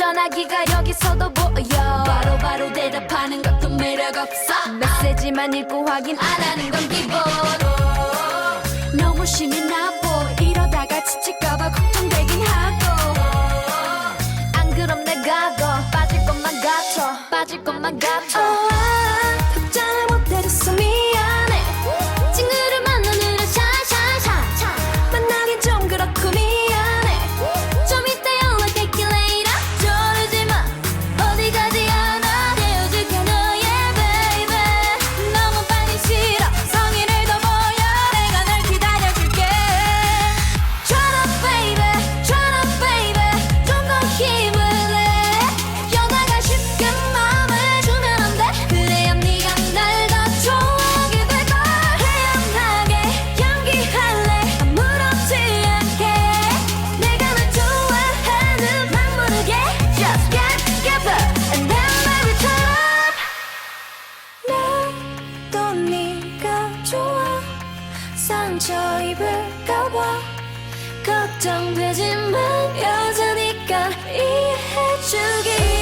전화기가 여기서도 보여. 바로바로 대답하는 것도 매력 없어. 메시지만 읽고 확인 안 하는 건 기본. 너무 심이 나보. 이러다가 지칠까봐 걱정되긴 하고. 안 그럼 내가 더 빠질 것만 같아. 빠질 것만 같아. 답장을 못해줘서 미안해. 친구를 만나느라 샤샤샤. 만나긴 좀 그렇고 미안해. 좀 이따 연락할게 later. 저러지마 어디 가지 않아. 헤어질게 너의 baby. 너무 빨리 싫어. 성의를 더 보여. 내가 널 기다려줄게. Try up baby, try up baby. 좀 더 힘을 내. 여자가 쉽게 마음을 주면 안 돼. 그래야 네가 날 더 좋아하게 될걸. 태연하게 연기할래. 아무렇지 않게. 내가 널 좋아하는 맘 모르게. Just get together and then maybe turn up. 나도 네가 좋아. 상처 입을까봐 걱정되지만 여자니까 이해해주기.